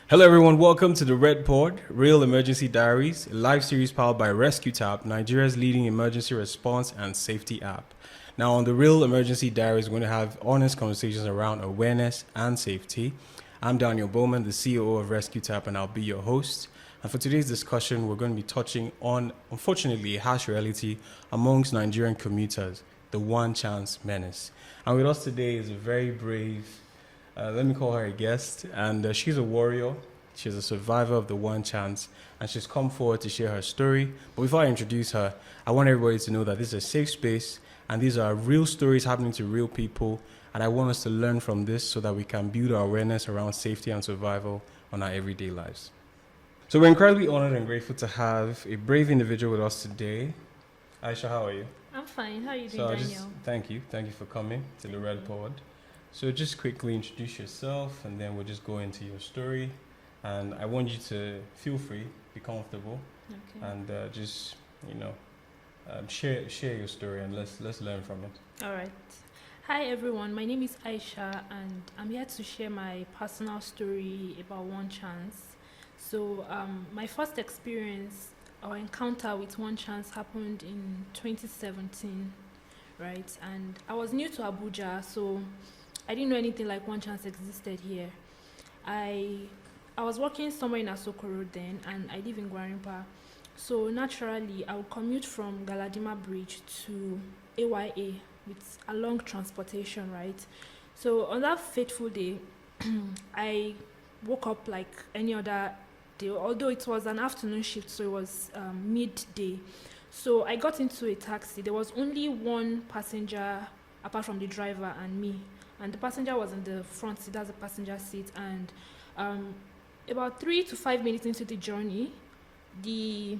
Hello, everyone. Welcome to the Red Pod, Real Emergency Diaries, a live series powered by RescueTap, Nigeria's leading emergency response and safety app. Now, on the Real Emergency Diaries, we're going to have honest conversations around awareness and safety. I'm Daniel Bowman, the CEO of RescueTap, and I'll be your host. And for today's discussion, we're going to be touching on, unfortunately, a harsh reality amongst Nigerian commuters, the one chance menace. And with us today is a very brave, let me call her a guest, and she's a warrior. She's a survivor of the one chance, and she's come forward to share her story. But before I introduce her, I want everybody to know that this is a safe space, and these are real stories happening to real people, and I want us to learn from this so that we can build our awareness around safety and survival on our everyday lives. So we're incredibly honored and grateful to have a brave individual with us today. Aisha, how are you? I'm fine. How are you doing, Daniel? Thank you for coming to the Red Pod. So just quickly introduce yourself, and then we'll just go into your story. And I want you to feel free, be comfortable, and just share your story, and let's learn from it. All right. Hi everyone. My name is Aisha, and I'm here to share my personal story about one chance. So my first experience or encounter with one chance happened in 2017, right? And I was new to Abuja, so I didn't know anything like one chance existed here. I was working somewhere in Asokoro then, and I live in Gwarimpa. So naturally, I would commute from Galadima Bridge to AYA with a long transportation, right? So on that fateful day, I woke up like any other day, although it was an afternoon shift, so it was midday. So I got into a taxi. There was only one passenger apart from the driver and me. And the passenger was in the front seat, that's the passenger seat. And about 3 to 5 minutes into the journey, the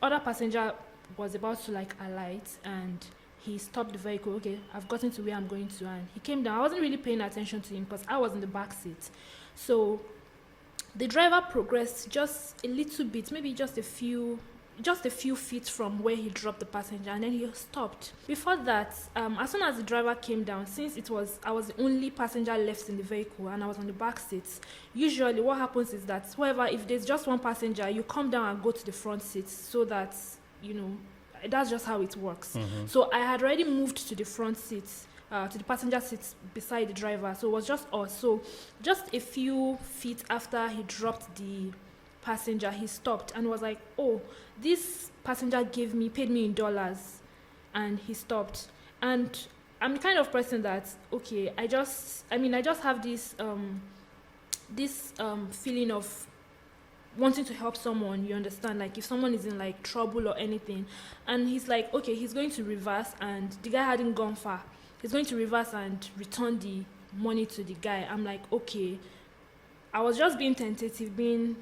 other passenger was about to alight, and he stopped the vehicle. Okay, I've gotten to where I'm going to, and he came down. I wasn't really paying attention to him because I was in the back seat. So the driver progressed just a little bit, maybe just a few feet from where he dropped the passenger, and then he stopped. Before that, as soon as the driver came down, since I was the only passenger left in the vehicle and I was on the back seat, usually what happens is that if there's just one passenger, you come down and go to the front seat, so that that's just how it works. Mm-hmm. So I had already moved to the front seat, to the passenger seat beside the driver, so it was just us. So just a few feet after he dropped the passenger, he stopped and was like, oh, this passenger paid me in dollars, and he stopped. And I'm the kind of person that, okay, I just have this feeling of wanting to help someone, you understand, like if someone is in trouble or anything. And he's like, okay, he's going to reverse, and the guy hadn't gone far. He's going to reverse and return the money to the guy. I'm like, okay. I was just being tentative, being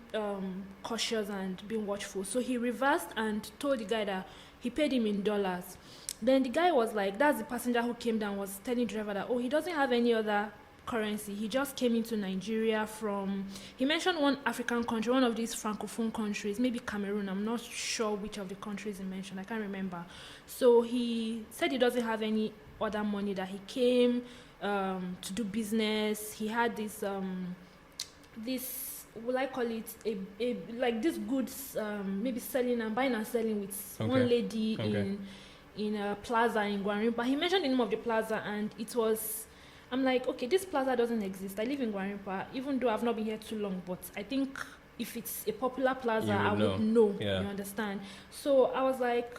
cautious and being watchful. So he reversed and told the guy that he paid him in dollars. Then the guy was like, that's the passenger who came down, was telling the driver that, oh, he doesn't have any other currency. He just came into Nigeria he mentioned one African country, one of these Francophone countries, maybe Cameroon. I'm not sure which of the countries he mentioned. I can't remember. So he said he doesn't have any other money, that he came to do business. He had this will I call it this goods, maybe selling and buying and selling with one lady in a plaza in Gwarimpa. He mentioned the name of the plaza, and it was, I'm like, okay, this plaza doesn't exist. I live in Gwarimpa, even though I've not been here too long, but I think if it's a popular plaza, I would know. Yeah. You understand? So I was like,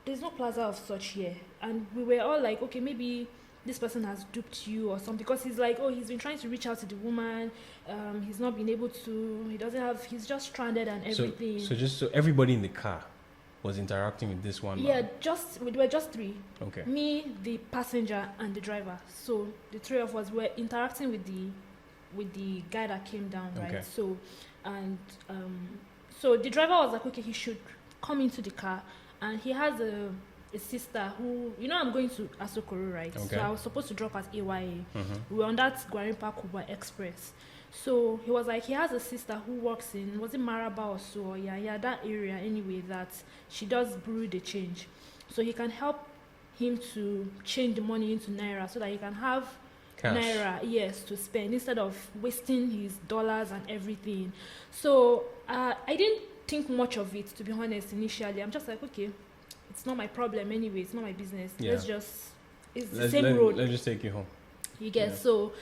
there's no plaza of such here. And we were all like, okay, maybe this person has duped you or something, because he's like, oh, he's been trying to reach out to the woman, he's not been able to, he's just stranded and everything. So everybody in the car was interacting with this one man? Yeah, we were just three. Okay. Me, the passenger, and the driver. So the three of us were interacting with the guy that came down, right? Okay. So, and so the driver was like, okay, he should come into the car, and he has a sister who, I'm going to Asokoro, right? Okay. So I was supposed to drop at AYA. Mm-hmm. We were on that Gwarimpa Kuba Express. So he was like, he has a sister who works in, was it Maraba or so? Yeah, that area anyway, that she does brew the change. So he can help him to change the money into Naira so that he can have Cash. naira, yes, to spend instead of wasting his dollars and everything. So I didn't think much of it, to be honest. Initially, I'm just like, okay, it's not my problem anyway. It's not my business. Yeah. It's the same road. Let's just take you home. You get. Yeah. So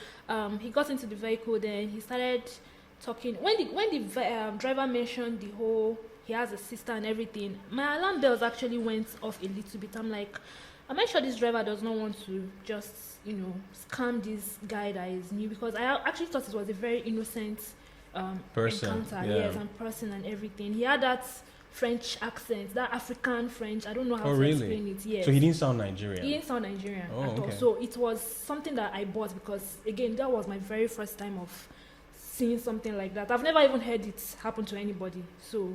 he got into the vehicle. Then he started talking. When the driver mentioned the whole, he has a sister and everything, my alarm bells actually went off a little bit. I'm like, am I sure this driver does not want to just, scam this guy that is new? Because I actually thought it was a very innocent Person, encounter, yeah. yes, and person and everything. He had that French accent, that African French. I don't know how to really? explain it. Yes. So he didn't sound Nigerian. He didn't sound Nigerian Oh, at all. okay. So it was something that I bought because, again, that was my very first time of seeing something like that. I've never even heard it happen to anybody. So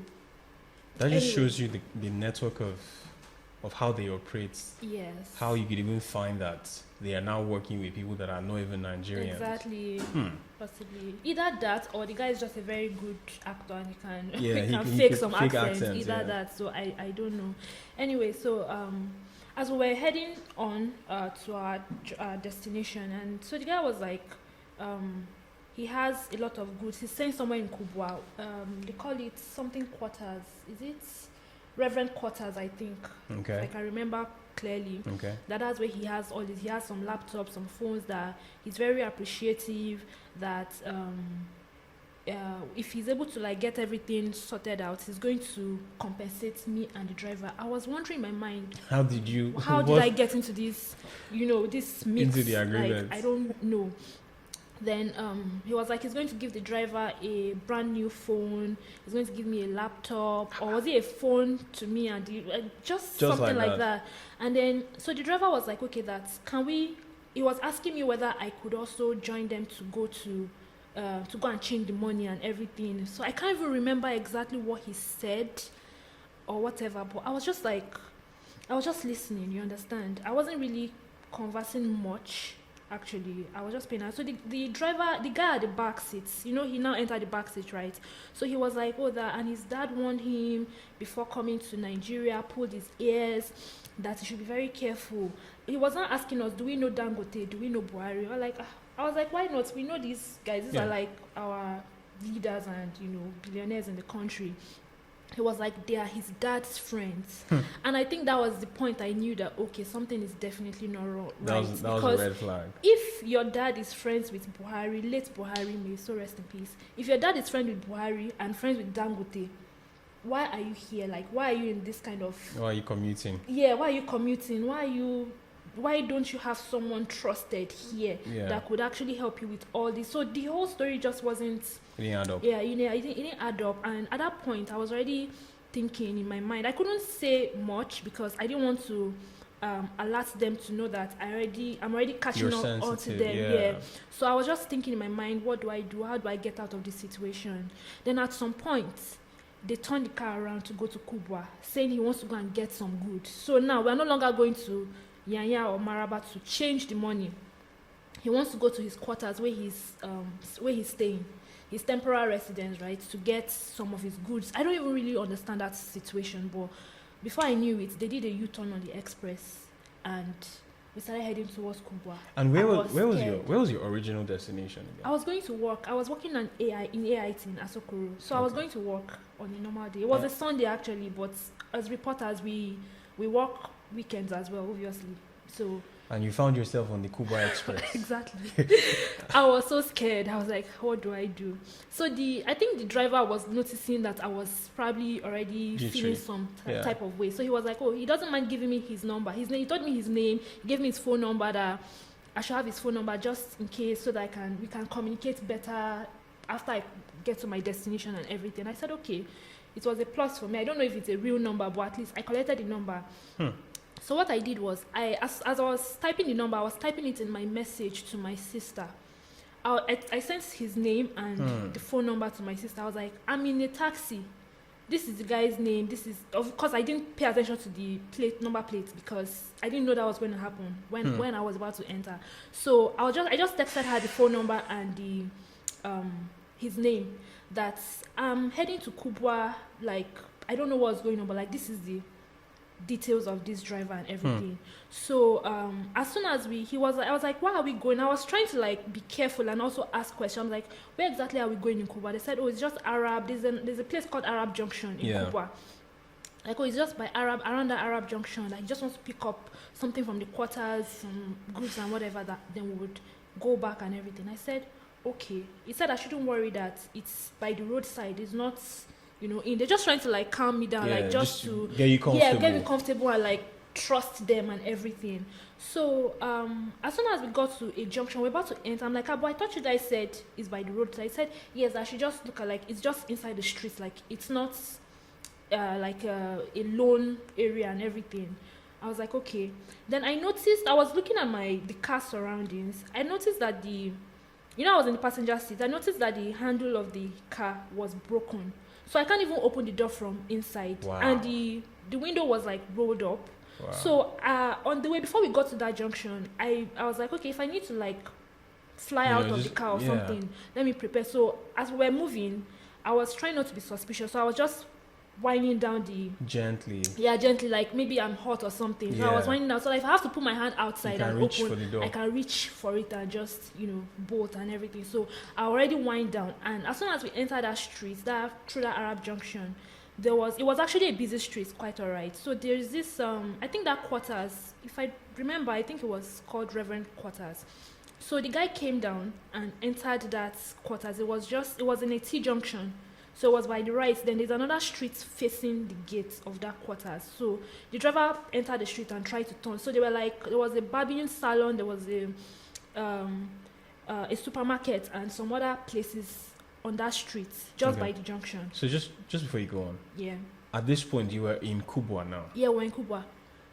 That just anyway. shows you the network of how they operate. yes, How you could even find that they are now working with people that are not even Nigerians. exactly. Possibly either that or the guy is just a very good actor and he can Yeah, he can he fake could some fake accents. accents, Either yeah. that. So I don't know. Anyway, so as we were heading on to our destination, and so the guy was like, he has a lot of goods. He's staying somewhere in Kubwa. They call it something quarters. Is it Reverend Quarters? I think. Okay. Like I remember clearly. Okay. That's where he has all this. He has some laptops, some phones that he's very appreciative. That if he's able to like get everything sorted out, he's going to compensate me and the driver. I was wondering in my mind, How did you? how did I get into this? This mix. Into the agreement. Like, I don't know. Then he was like, he's going to give the driver a brand new phone. He's going to give me a laptop, or was it a phone to me and just something like that. And then so the driver was like, okay, can we? He was asking me whether I could also join them to go and change the money and everything. So I can't even remember exactly what he said or whatever. But I was just listening. You understand? I wasn't really conversing much. Actually, I was just paying. So the driver, the guy at the back seats, he now entered the back seat, right? So he was like, oh, that, and his dad warned him before coming to Nigeria, pulled his ears, that he should be very careful. He was not asking us, do we know Dangote? Do we know Buhari? I was like, why not? We know these guys. These are like our leaders and, billionaires in the country. He was like, they are his dad's friends. And I think that was the point I knew that, okay, something is definitely not wrong. That was a red flag. If your dad is friends with Buhari, late Buhari, may so rest in peace. If your dad is friends with Buhari and friends with Dangote, why are you here? Like, why are you in this kind of... Why are you commuting? Yeah, why are you commuting? Why don't you have someone trusted here that could actually help you with all this? So the whole story just wasn't... It didn't add up. Yeah, it didn't add up. And at that point, I was already thinking in my mind. I couldn't say much because I didn't want to alert them to know that I'm already catching up onto them. Yeah. So I was just thinking in my mind, what do I do? How do I get out of this situation? Then at some point, they turned the car around to go to Kubwa, saying he wants to go and get some goods. So now we're no longer going to Yanya or Maraba to change the money. He wants to go to his quarters where he's staying, his temporary residence, right, to get some of his goods. I don't even really understand that situation, but before I knew it, they did a U-turn on the express, and we started heading towards Kubwa. And where was your original destination again? I was going to work. I was working in AIT in Asokoro, so I was going to work on a normal day. It was a Sunday actually, but as reporters, we work weekends as well, obviously. So. And you found yourself on the Kubwa Express. Exactly. I was so scared. I was like, what do I do? So I think the driver was noticing that I was probably already feeling some type of way. So he was like, oh, he doesn't mind giving me his number. He told me his name. He gave me his phone number, that I should have his phone number just in case, so that we can communicate better after I get to my destination and everything. I said, okay. It was a plus for me. I don't know if it's a real number, but at least I collected the number. So what I did was, as I was typing the number, I was typing it in my message to my sister. I sent his name and the phone number to my sister. I was like, I'm in a taxi. This is the guy's name. This is, of course, I didn't pay attention to the number plate because I didn't know that was going to happen when I was about to enter. So I just texted her the phone number and his name. That I'm heading to Kubwa. Like, I don't know what's going on, but like, this is the details of this driver and everything. So as soon as I was like, where are we going? I was trying to like be careful and also ask questions. I'm like, where exactly are we going in Cuba? They said, oh, it's just Arab. There's a place called Arab Junction in Cuba. Like, oh, it's just by Arab, around the Arab Junction. Like, he just wants to pick up something from the quarters, some goods and whatever, that then we would go back and everything. I said, okay. He said I shouldn't worry, that it's by the roadside. It's not, they're just trying to like calm me down, like just to get you comfortable. Yeah, get me comfortable and like trust them and everything. So as soon as we got to a junction, we're about to enter. I'm like, boy, I thought you guys said it's by the roadside. I said, yes, I should just look at, like, it's just inside the streets, like it's not like a lone area and everything. I was like, okay. Then I noticed, I was looking at the car surroundings. I noticed that I was in the passenger seat. I noticed that the handle of the car was broken. So I can't even open the door from inside. Wow. And the window was like rolled up. Wow. So on the way, before we got to that junction, I was like, okay, if I need to like fly out of the car or something, let me prepare. So as we were moving, I was trying not to be suspicious. So I was just winding down gently, like maybe I'm hot or something. So I was winding down, so like if I have to put my hand outside and open, I can reach for it and just bolt and everything. So I already wind down, and as soon as we entered that street, through that Arab Junction, it was actually a busy street, quite alright. So there's this I think that quarters, if I remember, I think it was called Reverend Quarters. So the guy came down and entered that quarters. It was in a T junction. So it was by the right. Then there's another street facing the gate of that quarters. So the driver entered the street and tried to turn. So there was a barbering salon, there was a supermarket and some other places on that street, just by the junction. So just before you go on. Yeah. At this point, you were in Cuba now. Yeah, we're in Cuba.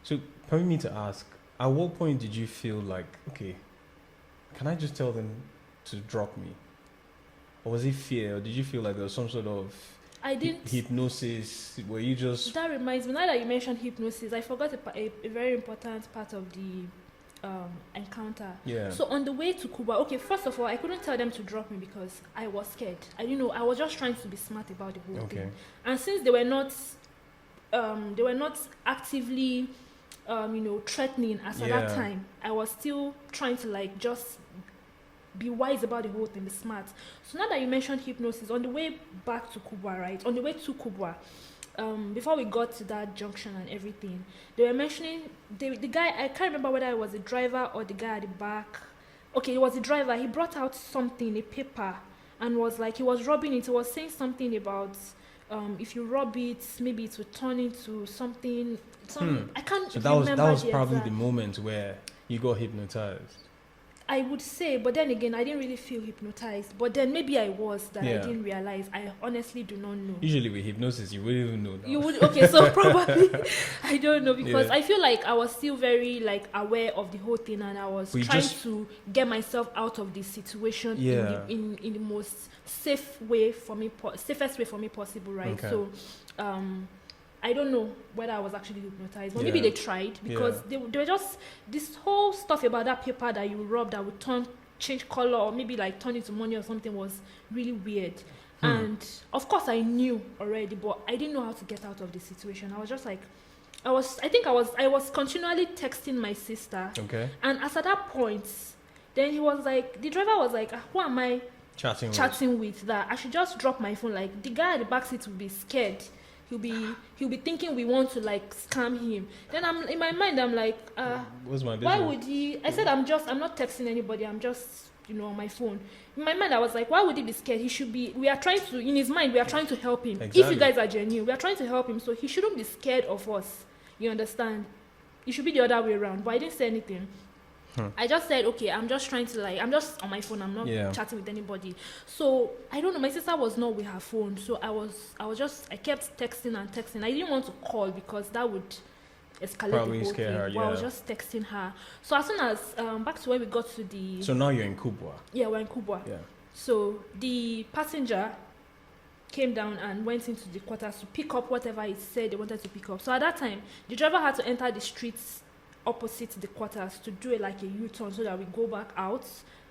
So permit me to ask, at what point did you feel like, okay, can I just tell them to drop me? Or was it fear? Or did you feel like there was some sort of hypnosis? Were you just... That reminds me, now that you mentioned hypnosis, I forgot a very important part of the encounter. Yeah. So on the way to Cuba, okay, first of all, I couldn't tell them to drop me because I was scared. I didn't know. I was just trying to be smart about the whole thing. And since they were not actively, threatening as at that time, I was still trying to like just be wise about the whole thing, be smart. So now that you mentioned hypnosis, on the way back to Cuba, right? On the way to Cuba, before we got to that junction and everything, they were mentioning the guy. I can't remember whether it was the driver or the guy at the back. Okay, it was the driver. He brought out something, a paper, and was like, he was rubbing it. He was saying something about if you rub it, maybe it will turn into something. I can't. So that was probably the moment where you got hypnotized. I would say, but then again, I didn't really feel hypnotized. But then maybe I was, I didn't realize. I honestly do not know. Usually with hypnosis, you wouldn't even know. Now. You would, okay, so probably, I don't know, because I feel like I was still very like aware of the whole thing, and I was trying to get myself out of the situation in the most safest way for me possible, right? Okay. So, I don't know whether I was actually hypnotized, but maybe they tried, because they were just this whole stuff about that paper that you rub that would change color, or maybe like turn into money or something, was really weird. And of course I knew already, but I didn't know how to get out of the situation. I was just like, I was continually texting my sister. Okay. And as at that point, then he was like, the driver was like, who am I chatting with that I should just drop my phone? Like, the guy at the back seat will be scared. He'll be thinking we want to like scam him. Then in my mind I'm like, what's my business? Why would he? I said I'm not texting anybody. I'm just on my phone. In my mind I was like, why would he be scared? He should be. In his mind we are trying to help him. Exactly. If you guys are genuine, we are trying to help him, so he shouldn't be scared of us. You understand? It should be the other way around. But I didn't say anything. I just said, okay, I'm just trying to I'm just on my phone. I'm not chatting with anybody. So I don't know. My sister was not with her phone, so I kept texting and texting. I didn't want to call because that would escalate probably the whole scare thing. her. Yeah. But I was just texting her. So as soon as back to where we got to the. So now you're in Cuba. Yeah, we're in Cuba. Yeah. So the passenger came down and went into the quarters to pick up whatever he said they wanted to pick up. So at that time, the driver had to enter the streets opposite the quarters to do like a U-turn so that we go back out.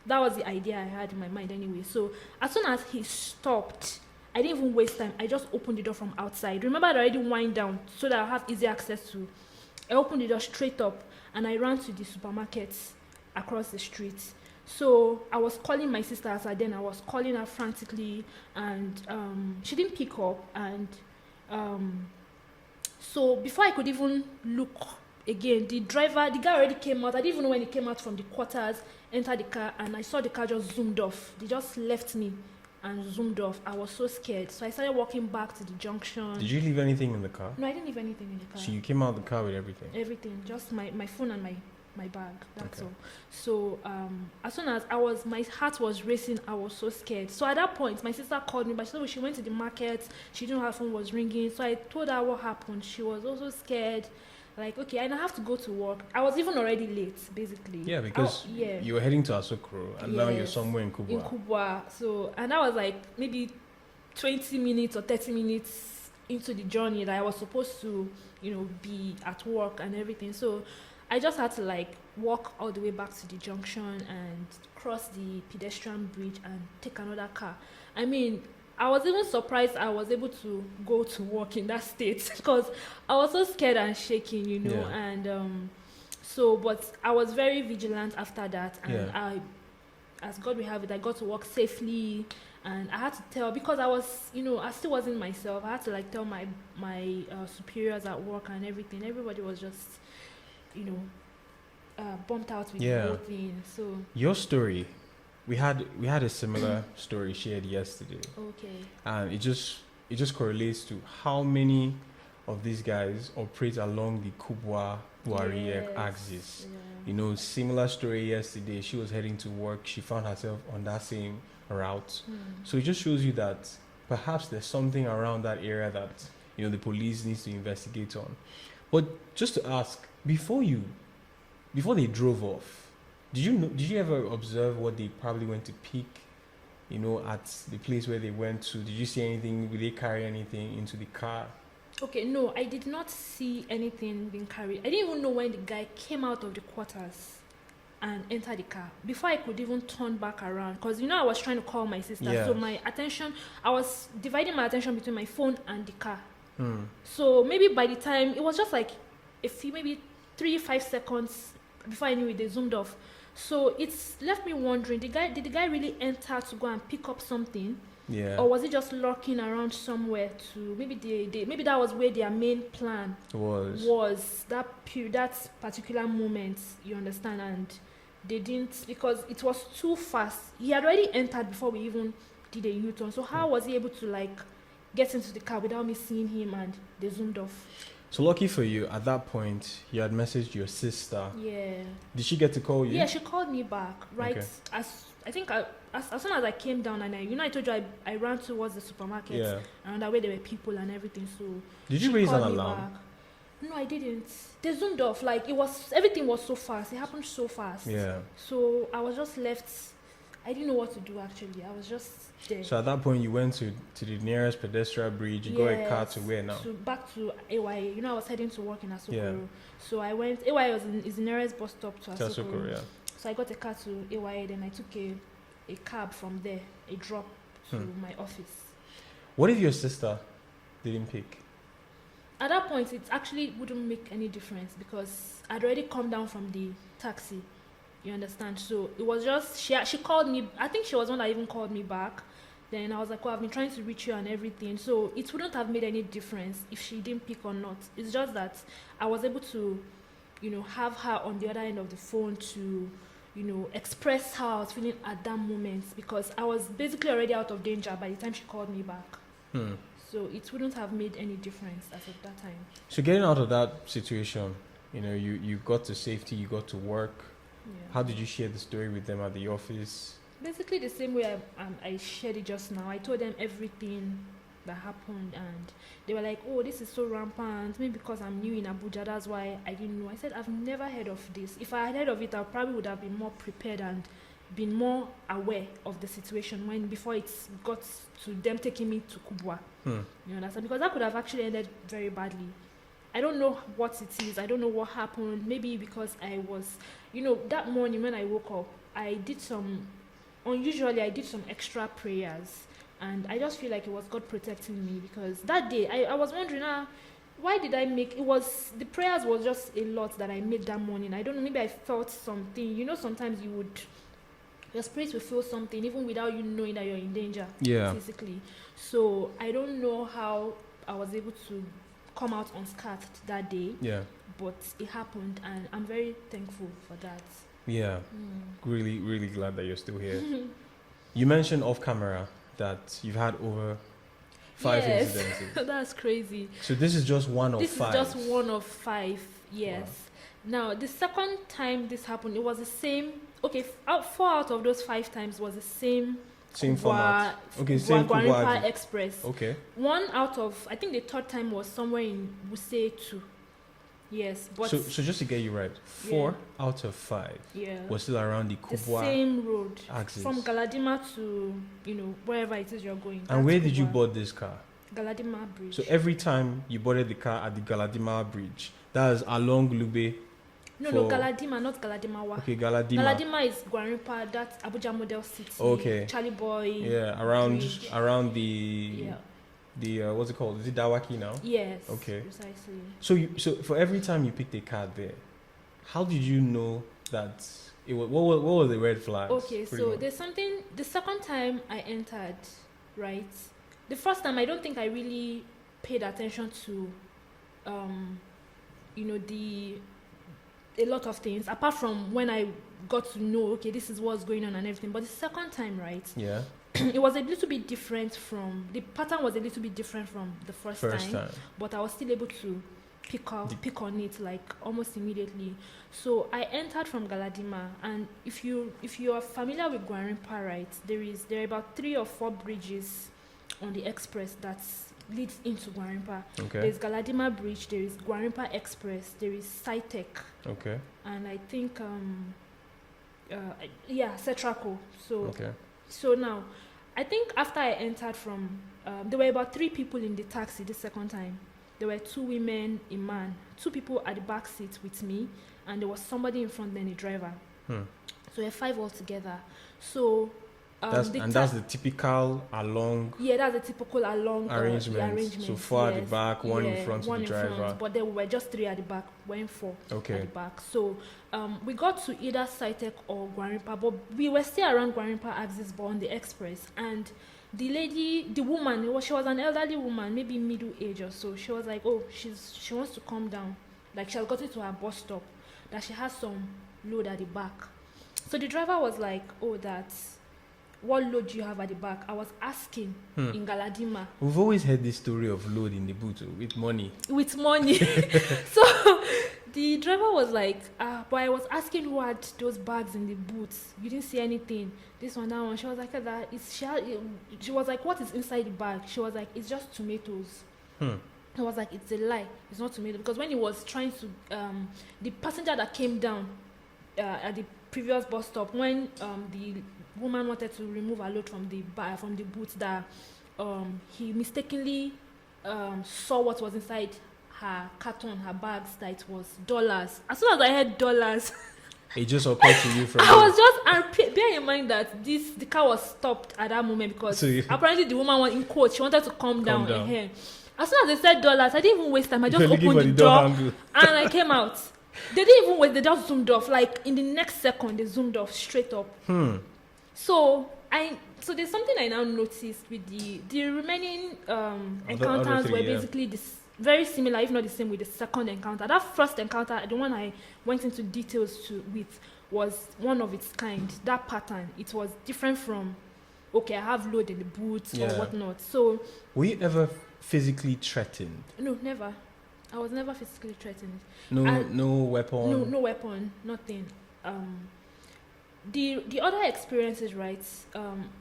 That was the idea I had in my mind anyway. So as soon as he stopped, I didn't even waste time. I just opened the door from outside. Remember, I already wind down so that I have easy access to. I opened the door straight up and I ran to the supermarket across the street. So I was calling my sister as then. I was calling her frantically, and she didn't pick up. And so before I could even look again, the guy already came out. I didn't even know when he came out from the quarters, entered the car, and I saw the car just zoomed off. They just left me and zoomed off. I was so scared. So I started walking back to the junction. Did you leave anything in the car? No, I didn't leave anything in the car. So you came out of the car with everything? Everything, just my phone and my bag. That's Okay. all. So as soon as my heart was racing, I was so scared. So at that point, my sister called me, but she went to the market. She didn't know her phone was ringing. So I told her what happened. She was also scared. Like, okay, and I have to go to work. I was even already late, basically. Yeah, because you were heading to Asokoro, and now you're somewhere in Kubwa. In Kubwa. So, and that was like maybe 20 minutes or 30 minutes into the journey that I was supposed to, be at work and everything. So I just had to like walk all the way back to the junction and cross the pedestrian bridge and take another car. I mean, I was even surprised I was able to go to work in that state because I was so scared and shaking, Yeah. and but I was very vigilant after that, and as God will have it, I got to work safely, and I had to tell, because I was, I still wasn't myself. I had to like tell my superiors at work and everything. Everybody was just, bumped out with the whole thing. So your story, we had a similar story shared yesterday, okay, and it just correlates to how many of these guys operate along the Kubwa Buhari axis. Yeah. Similar story yesterday. She was heading to work. She found herself on that same route. So it just shows you that perhaps there's something around that area that the police needs to investigate on. But just to ask, before they drove off, did you ever observe what they probably went to pick, at the place where they went to? Did you see anything? Did they carry anything into the car? Okay, no, I did not see anything being carried. I didn't even know when the guy came out of the quarters and entered the car before I could even turn back around, because I was trying to call my sister. Yeah. So I was dividing my attention between my phone and the car. So maybe by the time, it was just like maybe 3-5 seconds before I knew it, they zoomed off. So it's left me wondering, did the guy really enter to go and pick up something? Yeah. Or was he just lurking around somewhere to maybe that was where their main plan was that particular moment, you understand? And they didn't, because it was too fast. He had already entered before we even did a U-turn. So how was he able to like get into the car without me seeing him, and they zoomed off? So lucky for you, at that point, you had messaged your sister. Yeah. Did she get to call you? Yeah, she called me back, right? Okay. As soon as I came down, and I told you I ran towards the supermarket. Yeah. And that way there were people and everything. So Did you she raise an called me alarm? back. No, I didn't. They zoomed off. Like, everything was so fast. It happened so fast. Yeah. So I was just left. I didn't know what to do, actually. I was just there. So at that point, you went to the nearest pedestrian bridge. You got a car to where now? Back to AYA. I was heading to work in Asokoro. Yeah. So I went. AYA is the nearest bus stop to Asokoro. Asokoro, yeah. So I got a car to AYA. Then I took a cab from there, a drop to my office. What if your sister didn't pick? At that point, it actually wouldn't make any difference because I'd already come down from the taxi. You understand? So it was just, she called me. I think she was one that even called me back. Then I was like, I've been trying to reach you and everything. So it wouldn't have made any difference if she didn't pick or not. It's just that I was able to, have her on the other end of the phone to, express how I was feeling at that moment, because I was basically already out of danger by the time she called me back. So it wouldn't have made any difference as of that time. So getting out of that situation, you got to safety, you got to work. Yeah. How did you share the story with them at the office? Basically the same way I shared it just now. I told them everything that happened, and they were like, oh, this is so rampant. Maybe because I'm new in Abuja, that's why I didn't know. I said, I've never heard of this. If I had heard of it, I probably would have been more prepared and been more aware of the situation before it got to them taking me to Kubwa. You understand? Because that could have actually ended very badly. I don't know what it is. I don't know what happened. Maybe because I was, that morning when I woke up, unusually I did some extra prayers And I just feel like it was God protecting me, because that day I was wondering, why did I make it? Was the prayers was just a lot that I made that morning. I don't know, maybe I felt something. You know, sometimes your spirit will feel something even without you knowing that you're in danger physically. So I don't know how I was able to come out unscathed that day. Yeah. But it happened, and I'm very thankful for that. Yeah. Really, really glad that you're still here. You mentioned off camera that you've had over 5 incidences. That's crazy. So this is just one of 5. This is just one of 5, yes. Wow. Now, the second time this happened, it was the same. Okay, 4 out of those 5 times was the same format. Okay, same Guarimpa Express. Okay. 1 out of, I think the third time was somewhere in Wuse 2. Yes, but so just to get you right, 4 out of 5 was still around the Kubwa same road axis. From Galadima to wherever it is you're going. And where did you board this car? Galadima Bridge. So every time you boarded the car at the Galadima Bridge, that is along Lube. No, Galadima, not Galadimawa. Okay, Galadima. Galadima is Guarimpa, that's Abuja Model City. Okay. Charlie Boy. Yeah, around the what's it called? Is it Dawaki now? Yes. Okay. Precisely. So for every time you picked a car there, how did you know that it was? What was the red flags? Okay, so there's something. The second time I entered, right? The first time I don't think I really paid attention to, a lot of things apart from when I got to know, okay, this is what's going on and everything. But the second time, right? Yeah. It was a little bit different the pattern was a little bit different from the first time, but I was still able to pick on it like almost immediately. So I entered from Galadima, and if you are familiar with Guarimpa, right, there are about 3 or 4 bridges on the express that leads into Guarimpa. Okay. There's Galadima Bridge, there is Guarimpa Express, there is Sitec. Okay. And I think Cetraco. So now, I think after I entered from, there were about 3 people in the taxi the second time. There were 2 women, a man, 2 people at the back seat with me, and there was somebody in front, then a driver. So there were 5 altogether. So that's the typical along. Yeah, that's the typical along arrangement. So 4 at the back, 1 in front of the driver. But there were just 3 at the back, 4 at the back. So we got to either Sitec or Guarimpa, but we were still around Guarimpa axis, but on the express. And the woman, she was an elderly woman, maybe middle age or so. She was like, she wants to come down. Like she has gotten to her bus stop, that she has some load at the back. So the driver was like, what load do you have at the back? I was asking in Galadima. We've always heard this story of load in the boot with money. So the driver was like, but I was asking who had those bags in the boots. You didn't see anything. This one, that one. She was like, she was like, what is inside the bag? She was like, it's just tomatoes. I was like, it's a lie. It's not tomato. Because when he was trying to, the passenger that came down at the previous bus stop, when the woman wanted to remove her load from the boots, that he mistakenly saw what was inside her carton, her bags, that it was dollars. As soon as I heard dollars, it just occurred to you from bear in mind that the car was stopped at that moment because apparently the woman was in quotes, she wanted to calm down. As soon as they said dollars, I didn't even waste time. I just opened the door and I came out. They didn't even wait, they just zoomed off. Like in the next second, they zoomed off straight up. So there's something I now noticed with the remaining encounters were basically very similar, if not the same, with the second encounter. That first encounter, the one I went into details with, was one of its kind. That pattern, it was different from, I have load in the boots or whatnot. So, were you ever physically threatened? No, never. I was never physically threatened. No weapon. No weapon. Nothing. The other experiences, right?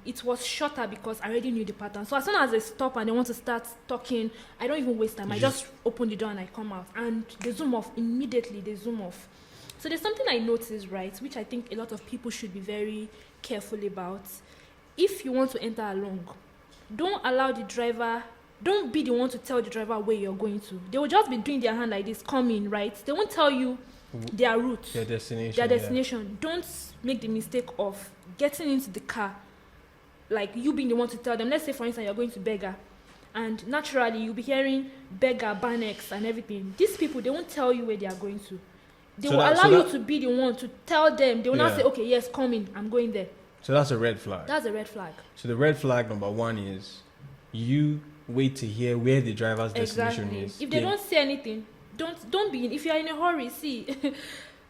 It was shorter because I already knew the pattern. So as soon as they stop and they want to start talking, I don't even waste time. I just open the door and I come out, and they zoom off immediately. They zoom off. So there's something I noticed, right, which I think a lot of people should be very careful about. If you want to enter along, don't allow the driver. Don't be the one to tell the driver where you're going to. They will just be doing their hand like this, coming, right? They won't tell you their route, their destination. Don't make the mistake of getting into the car like you being the one to tell them. Let's say, for instance, you're going to beggar, and naturally you'll be hearing beggar, Banex, and everything. These people, they won't tell you where they are going to. They will allow you to be the one to tell them. They will not say, okay, yes, come in, I'm going there. So that's a red flag. That's a red flag. So the red flag number one is you wait to hear where the driver's destination is. If they don't say anything, don't be in. If you are in a hurry, see,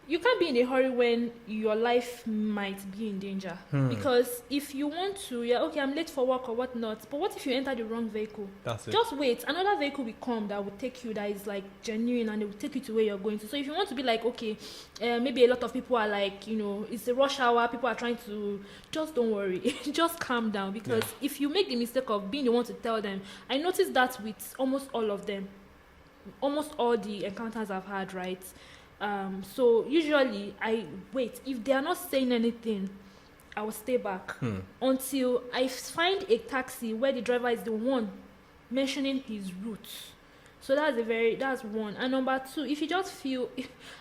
you can't be in a hurry when your life might be in danger. Because if you want to, okay, I'm late for work or whatnot. But what if you enter the wrong vehicle? That's it. Just wait. Another vehicle will come that will take you, that is like genuine, and it will take you to where you're going to. So if you want to be like, okay, maybe a lot of people are like, it's a rush hour, people are trying to, just don't worry. Just calm down. Because if you make the mistake of being the one to tell them, I noticed that with almost all of them. Almost all the encounters I've had, right? So usually I wait. If they are not saying anything, I will stay back until I find a taxi where the driver is the one mentioning his route. So that's one. And number two, if you just feel,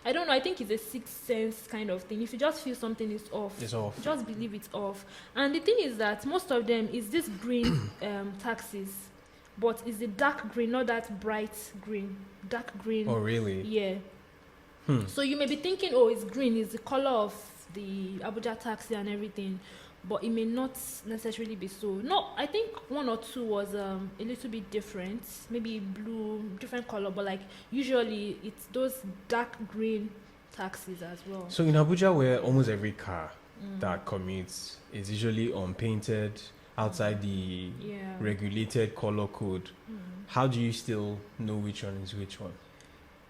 I don't know, I think it's a sixth sense kind of thing. If you just feel something is off, it's off. Just believe it's off. And the thing is that most of them is this green taxis. But it's the dark green, not that bright green. Dark green. Oh, really? Yeah. So you may be thinking, oh, it's green, it's the color of the Abuja taxi and everything. But it may not necessarily be so. No, I think one or two was a little bit different. Maybe blue, different color. But like usually it's those dark green taxis as well. So in Abuja, where almost every car that commutes is usually unpainted, outside the regulated color code, how do you still know which one is which one?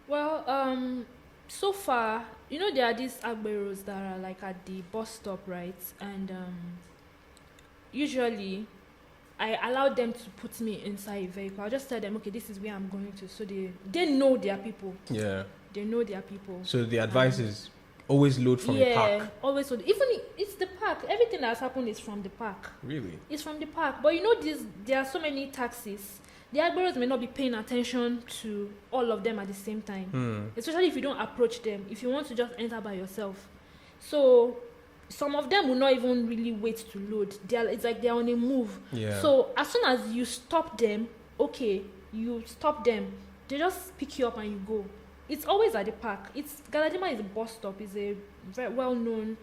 Well, so far, there are these agberos that are like at the bus stop, right? And usually I allow them to put me inside a vehicle. I'll just tell them, okay, this is where I'm going to. So they know their people. Yeah. They know their people. So the advice is always load from the park. Yeah, always load. Even it's the park. Everything that has happened is from the park. Really? It's from the park. But there are so many taxis. The Agberos may not be paying attention to all of them at the same time. Especially if you don't approach them. If you want to just enter by yourself. So some of them will not even really wait to load. It's like they're on a move. Yeah. So as soon as you stop them, you stop them. They just pick you up and you go. It's always at the park. Galadima is a bus stop. It's a very well-known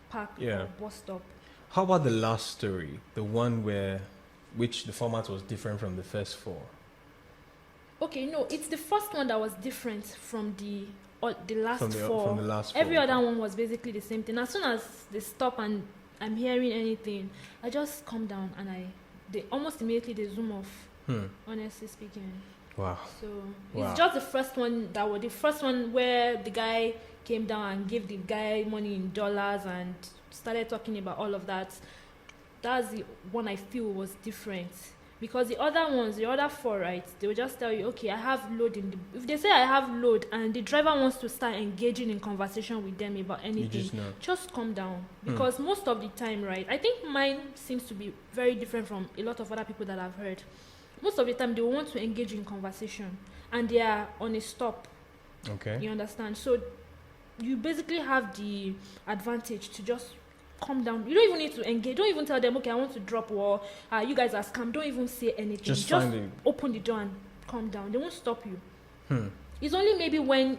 park or bus stop. How about the last story? The one which the format was different from the first four? Okay, no, it's the first one that was different from the last four. From the last four. Every other one was basically the same thing. As soon as they stop and I'm hearing anything, I just calm down and they almost immediately they zoom off. Honestly speaking. Wow. So it's just the first one where the guy came down and gave the guy money in dollars and started talking about all of that. That's the one I feel was different. Because the other four, right, they will just tell you, okay, I have load if they say I have load and the driver wants to start engaging in conversation with them about anything, just calm down. Because most of the time, right, I think mine seems to be very different from a lot of other people that I've heard. Most of the time, they want to engage in conversation and they are on a stop. Okay. You understand? So you basically have the advantage to just calm down. You don't even need to engage. Don't even tell them, okay, I want to drop or you guys are scam. Don't even say anything. Just open the door and calm down. They won't stop you. It's only maybe when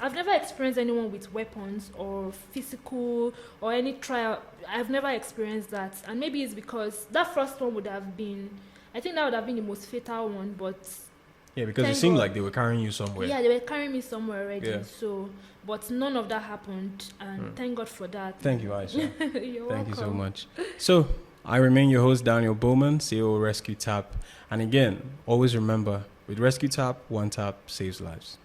I've never experienced anyone with weapons or physical or any trial. I've never experienced that. And maybe it's because that first one would have been the most fatal one, but because it seemed like they were carrying you somewhere. Yeah, they were carrying me somewhere already. So, but none of that happened, and thank God for that. Thank you, Aisha. You're Thank you so welcome. much. So, I remain your host, Daniel Bowman, CEO of RescueTap. And again, always remember, with RescueTap, one tap saves lives.